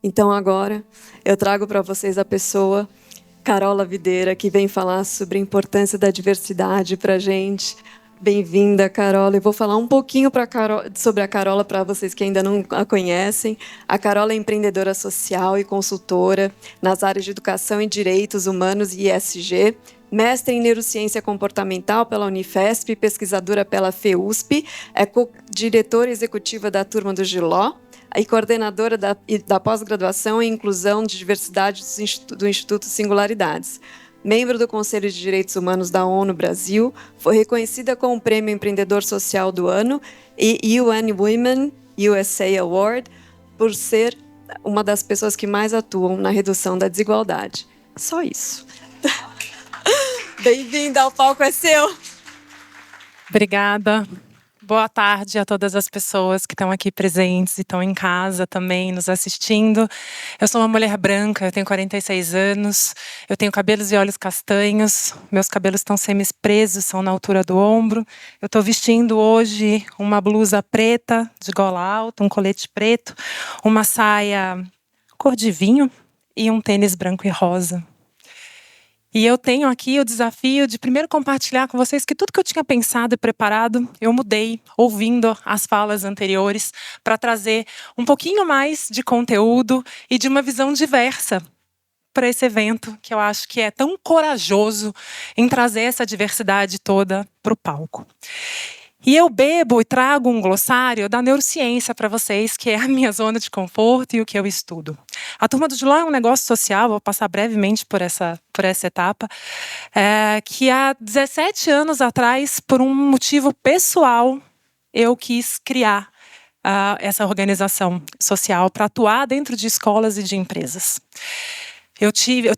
Então agora eu trago para vocês a pessoa Carola Videira, que vem falar sobre a importância da diversidade para a gente. Bem-vinda, Carola. Eu vou falar um pouquinho sobre a Carola para vocês que ainda não a conhecem. A Carola é empreendedora social e consultora nas áreas de educação e direitos humanos e ESG, mestre em neurociência comportamental pela Unifesp, pesquisadora pela FEUSP, é co-diretora executiva da turma do Giló e coordenadora da pós-graduação em inclusão de diversidade do Instituto Singularidades. Membro do Conselho de Direitos Humanos da ONU Brasil, foi reconhecida com o Prêmio Empreendedor Social do Ano e UN Women USA Award por ser uma das pessoas que mais atuam na redução da desigualdade. Só isso. Bem-vinda, o palco é seu. Obrigada. Boa tarde a todas as pessoas que estão aqui presentes e estão em casa também nos assistindo. Eu sou uma mulher branca, eu tenho 46 anos, eu tenho cabelos e olhos castanhos, meus cabelos estão semi-presos, são na altura do ombro. Eu estou vestindo hoje uma blusa preta de gola alta, um colete preto, uma saia cor de vinho e um tênis branco e rosa. E eu tenho aqui o desafio de primeiro compartilhar com vocês que tudo que eu tinha pensado e preparado, eu mudei, ouvindo as falas anteriores, para trazer um pouquinho mais de conteúdo e de uma visão diversa para esse evento, que eu acho que é tão corajoso em trazer essa diversidade toda para o palco. E eu bebo e trago um glossário da neurociência para vocês, que é a minha zona de conforto e o que eu estudo. A Turma do Giló é um negócio social, vou passar brevemente por essa etapa, que há 17 anos atrás, por um motivo pessoal, eu quis criar essa organização social para atuar dentro de escolas e de empresas. Eu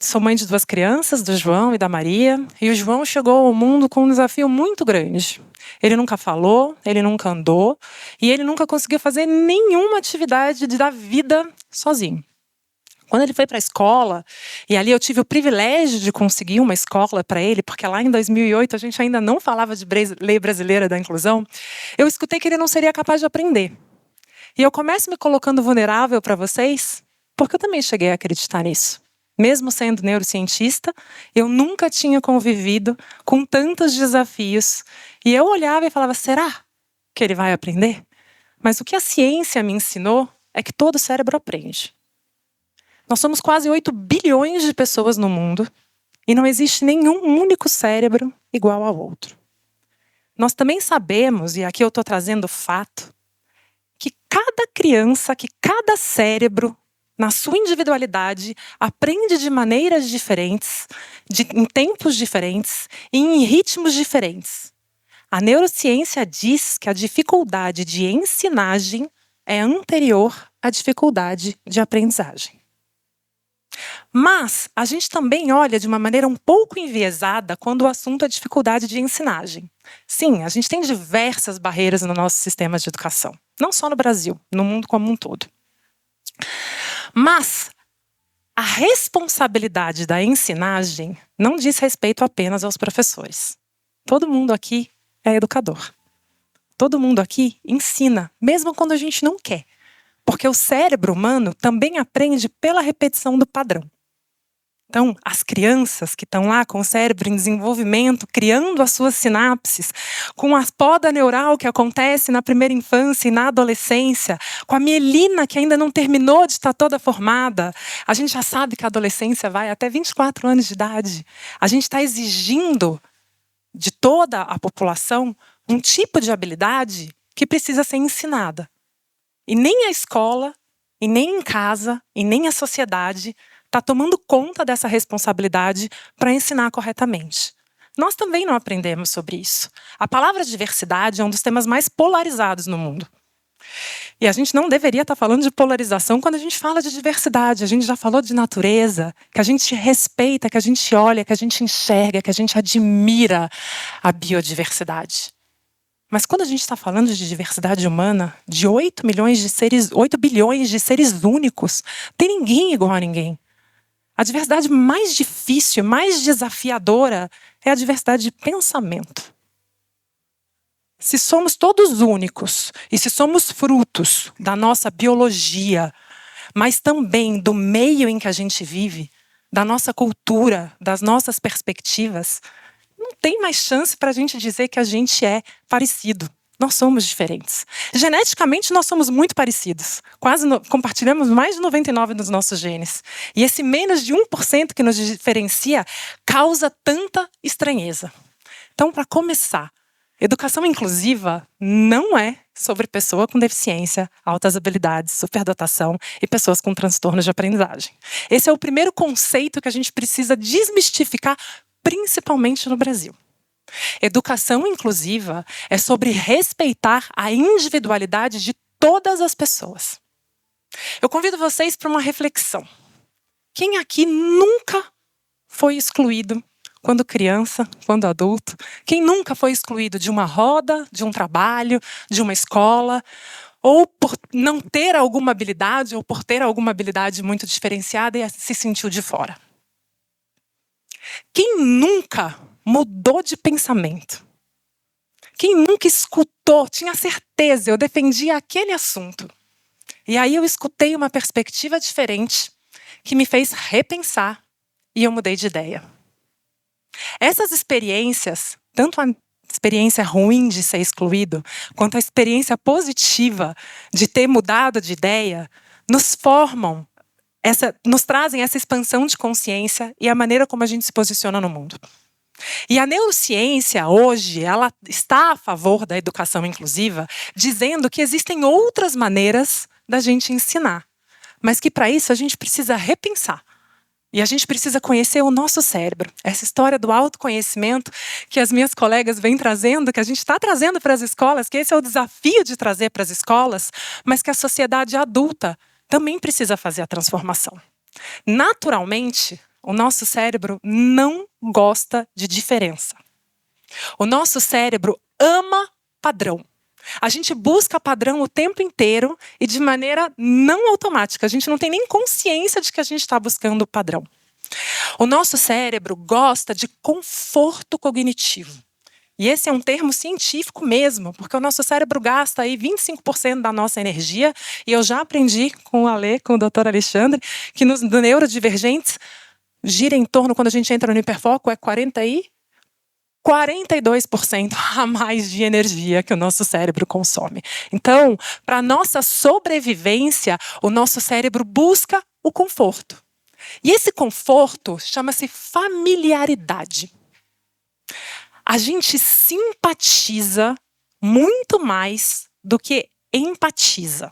sou mãe de 2 crianças, do João e da Maria, e o João chegou ao mundo com um desafio muito grande. Ele nunca falou, ele nunca andou, e ele nunca conseguiu fazer nenhuma atividade da vida sozinho. Quando ele foi para a escola, e ali eu tive o privilégio de conseguir uma escola para ele, porque lá em 2008 a gente ainda não falava de Lei Brasileira da Inclusão, eu escutei que ele não seria capaz de aprender. E eu começo me colocando vulnerável para vocês, porque eu também cheguei a acreditar nisso. Mesmo sendo neurocientista, eu nunca tinha convivido com tantos desafios. E eu olhava e falava, será que ele vai aprender? Mas o que a ciência me ensinou é que todo cérebro aprende. Nós somos quase 8 bilhões de pessoas no mundo e não existe nenhum único cérebro igual ao outro. Nós também sabemos, e aqui eu estou trazendo fato, que cada criança, que cada cérebro, na sua individualidade, aprende de maneiras diferentes, em tempos diferentes e em ritmos diferentes. A neurociência diz que a dificuldade de ensinagem é anterior à dificuldade de aprendizagem. Mas a gente também olha de uma maneira um pouco enviesada quando o assunto é dificuldade de ensinagem. Sim, a gente tem diversas barreiras no nosso sistema de educação. Não só no Brasil, no mundo como um todo. Mas a responsabilidade da ensinagem não diz respeito apenas aos professores. Todo mundo aqui é educador. Todo mundo aqui ensina, mesmo quando a gente não quer. Porque o cérebro humano também aprende pela repetição do padrão. Então, as crianças que estão lá com o cérebro em desenvolvimento, criando as suas sinapses, com a poda neural que acontece na primeira infância e na adolescência, com a mielina que ainda não terminou de estar toda formada, a gente já sabe que a adolescência vai até 24 anos de idade. A gente está exigindo de toda a população um tipo de habilidade que precisa ser ensinada. E nem a escola, e nem em casa, e nem a sociedade está tomando conta dessa responsabilidade para ensinar corretamente. Nós também não aprendemos sobre isso. A palavra diversidade é um dos temas mais polarizados no mundo. E a gente não deveria estar falando de polarização quando a gente fala de diversidade. A gente já falou de natureza, que a gente respeita, que a gente olha, que a gente enxerga, que a gente admira a biodiversidade. Mas quando a gente está falando de diversidade humana, de 8 bilhões de seres únicos, tem ninguém igual a ninguém. A diversidade mais difícil, mais desafiadora, é a diversidade de pensamento. Se somos todos únicos, e se somos frutos da nossa biologia, mas também do meio em que a gente vive, da nossa cultura, das nossas perspectivas, não tem mais chance para a gente dizer que a gente é parecido. Nós somos diferentes. Geneticamente, nós somos muito parecidos. Compartilhamos mais de 99% dos nossos genes. E esse menos de 1% que nos diferencia causa tanta estranheza. Então, para começar, educação inclusiva não é sobre pessoa com deficiência, altas habilidades, superdotação e pessoas com transtornos de aprendizagem. Esse é o primeiro conceito que a gente precisa desmistificar, principalmente no Brasil. Educação inclusiva é sobre respeitar a individualidade de todas as pessoas. Eu convido vocês para uma reflexão. Quem aqui nunca foi excluído quando criança, quando adulto? Quem nunca foi excluído de uma roda, de um trabalho, de uma escola, ou por não ter alguma habilidade, ou por ter alguma habilidade muito diferenciada e se sentiu de fora? Quem nunca mudou de pensamento? Quem nunca escutou, tinha certeza, eu defendia aquele assunto. E aí eu escutei uma perspectiva diferente que me fez repensar e eu mudei de ideia. Essas experiências, tanto a experiência ruim de ser excluído, quanto a experiência positiva de ter mudado de ideia, nos formam, nos trazem essa expansão de consciência e a maneira como a gente se posiciona no mundo. E a neurociência, hoje, ela está a favor da educação inclusiva, dizendo que existem outras maneiras da gente ensinar, mas que para isso a gente precisa repensar. E a gente precisa conhecer o nosso cérebro. Essa história do autoconhecimento que as minhas colegas vêm trazendo, que a gente está trazendo para as escolas, que esse é o desafio de trazer para as escolas, mas que a sociedade adulta também precisa fazer a transformação. Naturalmente, o nosso cérebro não gosta de diferença. O nosso cérebro ama padrão. A gente busca padrão o tempo inteiro e de maneira não automática. A gente não tem nem consciência de que a gente está buscando o padrão. O nosso cérebro gosta de conforto cognitivo. E esse é um termo científico mesmo, porque o nosso cérebro gasta aí 25% da nossa energia. E eu já aprendi com o Ale, com o Dr. Alexandre, que nos neurodivergentes gira em torno, quando a gente entra no hiperfoco, é 42% a mais de energia que o nosso cérebro consome. Então, para a nossa sobrevivência, o nosso cérebro busca o conforto. E esse conforto chama-se familiaridade. A gente simpatiza muito mais do que empatiza.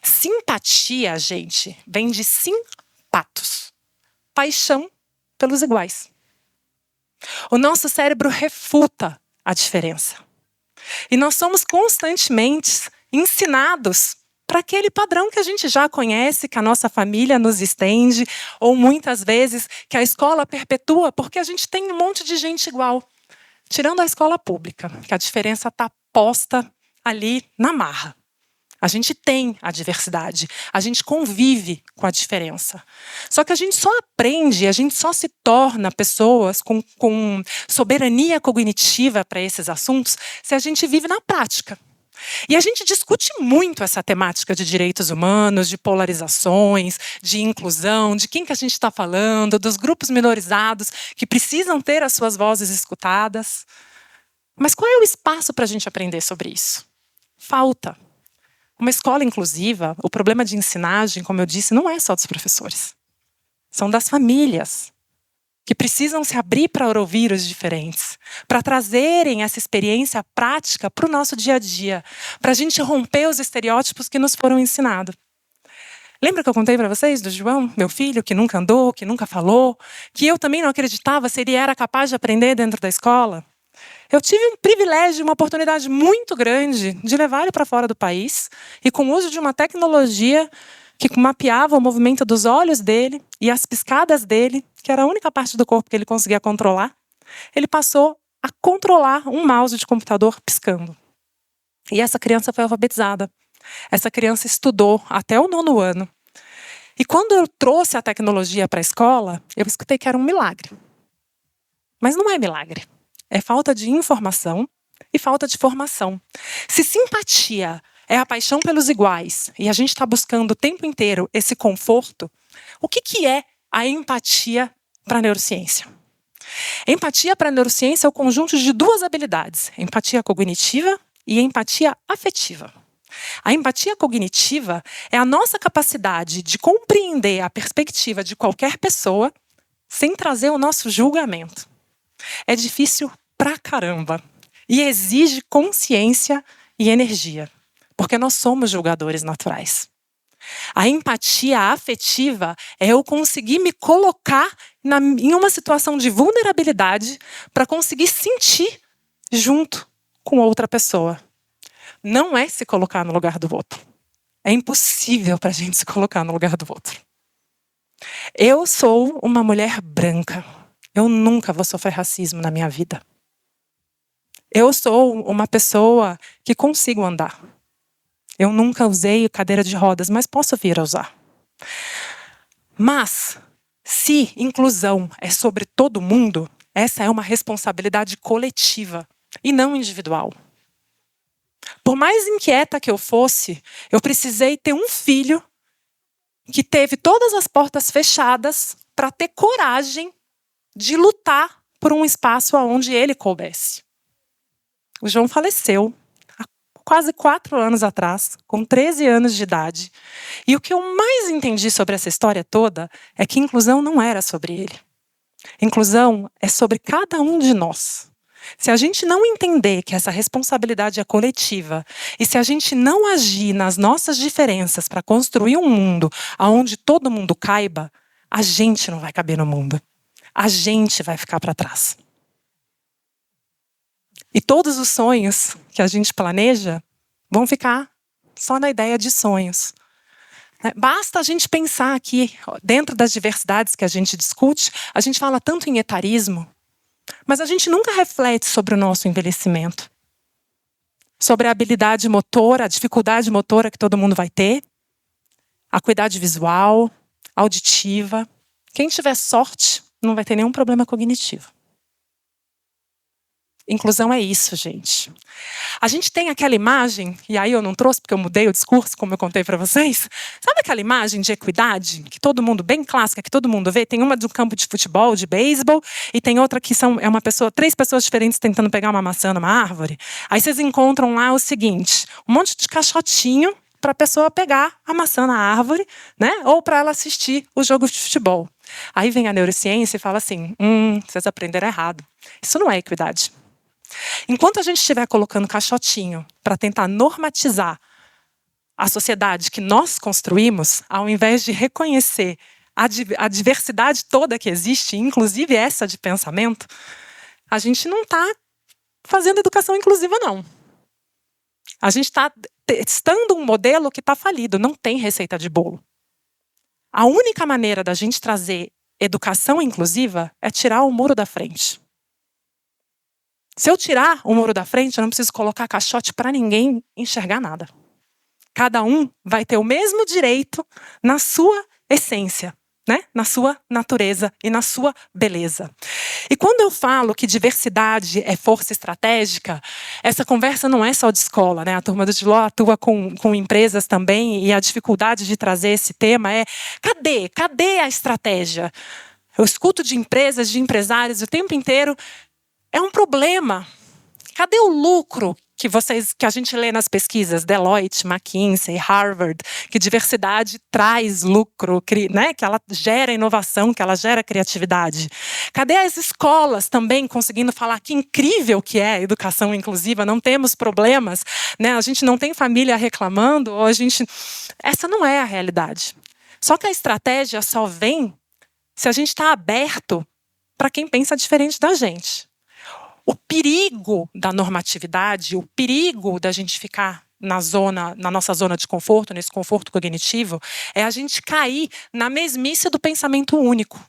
Simpatia, gente, vem de simpatos. Paixão pelos iguais. O nosso cérebro refuta a diferença. E nós somos constantemente ensinados para aquele padrão que a gente já conhece, que a nossa família nos estende, ou muitas vezes que a escola perpetua, porque a gente tem um monte de gente igual. Tirando a escola pública, que a diferença está posta ali na marra. A gente tem a diversidade, a gente convive com a diferença. Só que a gente só aprende, a gente só se torna pessoas com soberania cognitiva para esses assuntos se a gente vive na prática. E a gente discute muito essa temática de direitos humanos, de polarizações, de inclusão, de quem que a gente está falando, dos grupos minorizados que precisam ter as suas vozes escutadas. Mas qual é o espaço para a gente aprender sobre isso? Falta. Uma escola inclusiva, o problema de ensinagem, como eu disse, não é só dos professores. São das famílias, que precisam se abrir para ouvir os diferentes, para trazerem essa experiência prática para o nosso dia a dia, para a gente romper os estereótipos que nos foram ensinados. Lembra que eu contei para vocês do João, meu filho, que nunca andou, que nunca falou, que eu também não acreditava se ele era capaz de aprender dentro da escola? Eu tive um privilégio, uma oportunidade muito grande de levar ele para fora do país e com o uso de uma tecnologia que mapeava o movimento dos olhos dele e as piscadas dele, que era a única parte do corpo que ele conseguia controlar, ele passou a controlar um mouse de computador piscando. E essa criança foi alfabetizada. Essa criança estudou até o 9º ano. E quando eu trouxe a tecnologia para a escola, eu escutei que era um milagre. Mas não é milagre. É falta de informação e falta de formação. Se simpatia é a paixão pelos iguais, e a gente está buscando o tempo inteiro esse conforto, o que é a empatia para a neurociência? Empatia para a neurociência é o conjunto de duas habilidades, empatia cognitiva e empatia afetiva. A empatia cognitiva é a nossa capacidade de compreender a perspectiva de qualquer pessoa sem trazer o nosso julgamento. É difícil pra caramba e exige consciência e energia, porque nós somos julgadores naturais. A empatia afetiva é eu conseguir me colocar em uma situação de vulnerabilidade para conseguir sentir junto com outra pessoa. Não é se colocar no lugar do outro. É impossível para a gente se colocar no lugar do outro. Eu sou uma mulher branca. Eu nunca vou sofrer racismo na minha vida. Eu sou uma pessoa que consigo andar. Eu nunca usei cadeira de rodas, mas posso vir a usar. Mas, se inclusão é sobre todo mundo, essa é uma responsabilidade coletiva e não individual. Por mais inquieta que eu fosse, eu precisei ter um filho que teve todas as portas fechadas para ter coragem de lutar por um espaço onde ele coubesse. O João faleceu há quase 4 anos atrás, com 13 anos de idade. E o que eu mais entendi sobre essa história toda é que inclusão não era sobre ele. Inclusão é sobre cada um de nós. Se a gente não entender que essa responsabilidade é coletiva e se a gente não agir nas nossas diferenças para construir um mundo onde todo mundo caiba, a gente não vai caber no mundo. A gente vai ficar para trás. E todos os sonhos que a gente planeja vão ficar só na ideia de sonhos. Basta a gente pensar aqui, dentro das diversidades que a gente discute, a gente fala tanto em etarismo, mas a gente nunca reflete sobre o nosso envelhecimento. Sobre a habilidade motora, a dificuldade motora que todo mundo vai ter, a acuidade visual, auditiva. Quem tiver sorte não vai ter nenhum problema cognitivo. Inclusão é isso, gente. A gente tem aquela imagem, e aí eu não trouxe porque eu mudei o discurso, como eu contei para vocês. Sabe aquela imagem de equidade, que todo mundo, bem clássica, que todo mundo vê? Tem uma do campo de futebol, de beisebol, e tem outra que é uma pessoa, 3 pessoas diferentes tentando pegar uma maçã numa árvore. Aí vocês encontram lá o seguinte, um monte de caixotinho para a pessoa pegar a maçã na árvore, né? Ou para ela assistir o jogo de futebol. Aí vem a neurociência e fala assim, vocês aprenderam errado. Isso não é equidade. Enquanto a gente estiver colocando caixotinho para tentar normatizar a sociedade que nós construímos, ao invés de reconhecer a diversidade toda que existe, inclusive essa de pensamento, a gente não está fazendo educação inclusiva, não. A gente está testando um modelo que está falido, não tem receita de bolo. A única maneira da gente trazer educação inclusiva é tirar o muro da frente. Se eu tirar o muro da frente, eu não preciso colocar caixote para ninguém enxergar nada. Cada um vai ter o mesmo direito na sua essência, né? Na sua natureza e na sua beleza. E quando eu falo que diversidade é força estratégica, essa conversa não é só de escola, né? A turma do Giló atua com empresas também, e a dificuldade de trazer esse tema é: cadê a estratégia? Eu escuto de empresas, de empresários o tempo inteiro. É um problema. Cadê o lucro que a gente lê nas pesquisas, Deloitte, McKinsey, Harvard, que diversidade traz lucro, né? Que ela gera inovação, que ela gera criatividade? Cadê as escolas também conseguindo falar que incrível que é a educação inclusiva, não temos problemas, né? A gente não tem família reclamando, ou essa não é a realidade. Só que a estratégia só vem se a gente está aberto para quem pensa diferente da gente. O perigo da normatividade, o perigo da gente ficar na nossa zona de conforto, nesse conforto cognitivo, é a gente cair na mesmice do pensamento único.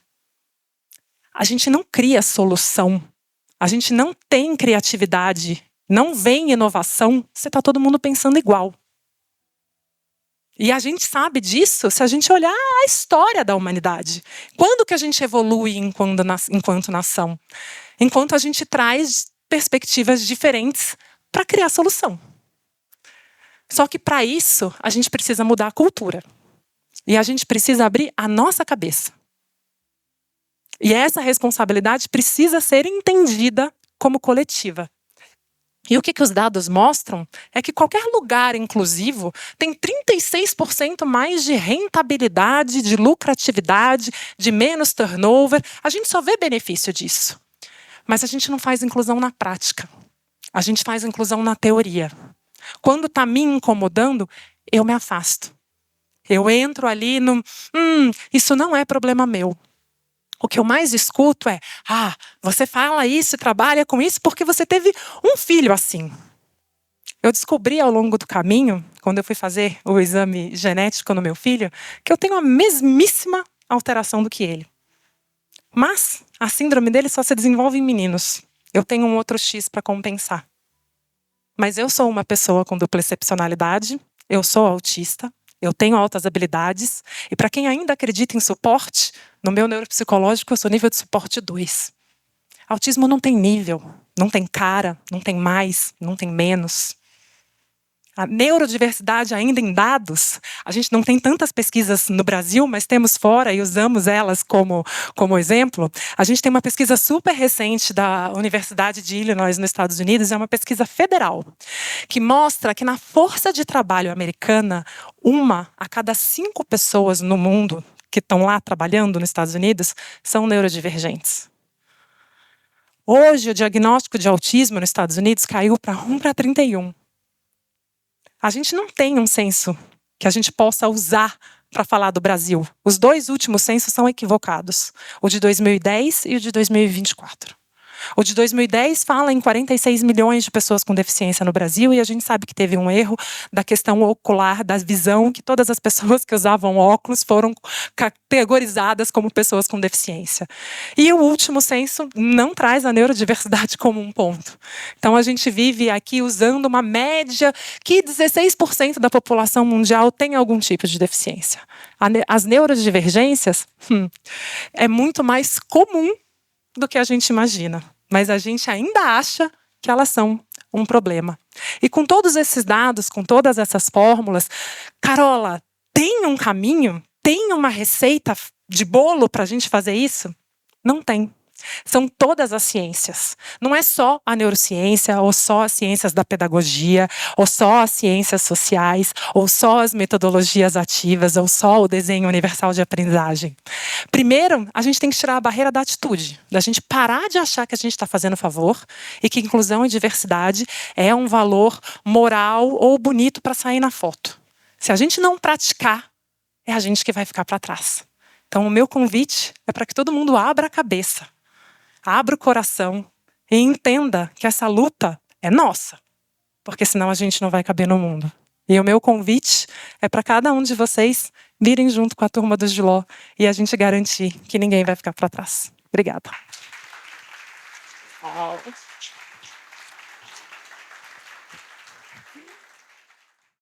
A gente não cria solução, a gente não tem criatividade, não vem inovação, se está todo mundo pensando igual. E a gente sabe disso se a gente olhar a história da humanidade. Quando que a gente evolui enquanto nação? Enquanto a gente traz perspectivas diferentes para criar solução. Só que para isso, a gente precisa mudar a cultura. E a gente precisa abrir a nossa cabeça. E essa responsabilidade precisa ser entendida como coletiva. E o que os dados mostram é que qualquer lugar inclusivo tem 36% mais de rentabilidade, de lucratividade, de menos turnover. A gente só vê benefício disso. Mas a gente não faz inclusão na prática. A gente faz inclusão na teoria. Quando está me incomodando, eu me afasto. Eu entro ali no... isso não é problema meu. O que eu mais escuto é: você fala isso e trabalha com isso porque você teve um filho assim. Eu descobri ao longo do caminho, quando eu fui fazer o exame genético no meu filho, que eu tenho a mesmíssima alteração do que ele. Mas a síndrome dele só se desenvolve em meninos. Eu tenho um outro X para compensar. Mas eu sou uma pessoa com dupla excepcionalidade, eu sou autista, eu tenho altas habilidades, e para quem ainda acredita em suporte, no meu neuropsicológico eu sou nível de suporte 2. Autismo não tem nível, não tem cara, não tem mais, não tem menos. A neurodiversidade ainda em dados, a gente não tem tantas pesquisas no Brasil, mas temos fora e usamos elas como exemplo. A gente tem uma pesquisa super recente da Universidade de Illinois, nos Estados Unidos, é uma pesquisa federal, que mostra que na força de trabalho americana, 1 a cada 5 pessoas no mundo que estão lá trabalhando nos Estados Unidos são neurodivergentes. Hoje, o diagnóstico de autismo nos Estados Unidos caiu para 1 para 31. A gente não tem um censo que a gente possa usar para falar do Brasil. Os 2 últimos censos são equivocados. O de 2010 e o de 2024. O de 2010 fala em 46 milhões de pessoas com deficiência no Brasil, e a gente sabe que teve um erro da questão ocular, da visão, que todas as pessoas que usavam óculos foram categorizadas como pessoas com deficiência. E o último censo não traz a neurodiversidade como um ponto. Então a gente vive aqui usando uma média que 16% da população mundial tem algum tipo de deficiência. As neurodivergências é muito mais comum do que a gente imagina. Mas a gente ainda acha que elas são um problema. E com todos esses dados, com todas essas fórmulas, Carola, tem um caminho? Tem uma receita de bolo para a gente fazer isso? Não tem. São todas as ciências. Não é só a neurociência, ou só as ciências da pedagogia, ou só as ciências sociais, ou só as metodologias ativas, ou só o desenho universal de aprendizagem. Primeiro, a gente tem que tirar a barreira da atitude, da gente parar de achar que a gente está fazendo favor e que inclusão e diversidade é um valor moral ou bonito para sair na foto. Se a gente não praticar, é a gente que vai ficar para trás. Então, o meu convite é para que todo mundo abra a cabeça, abra o coração e entenda que essa luta é nossa, porque senão a gente não vai caber no mundo. E o meu convite é para cada um de vocês virem junto com a turma do Giló e a gente garantir que ninguém vai ficar para trás. Obrigada.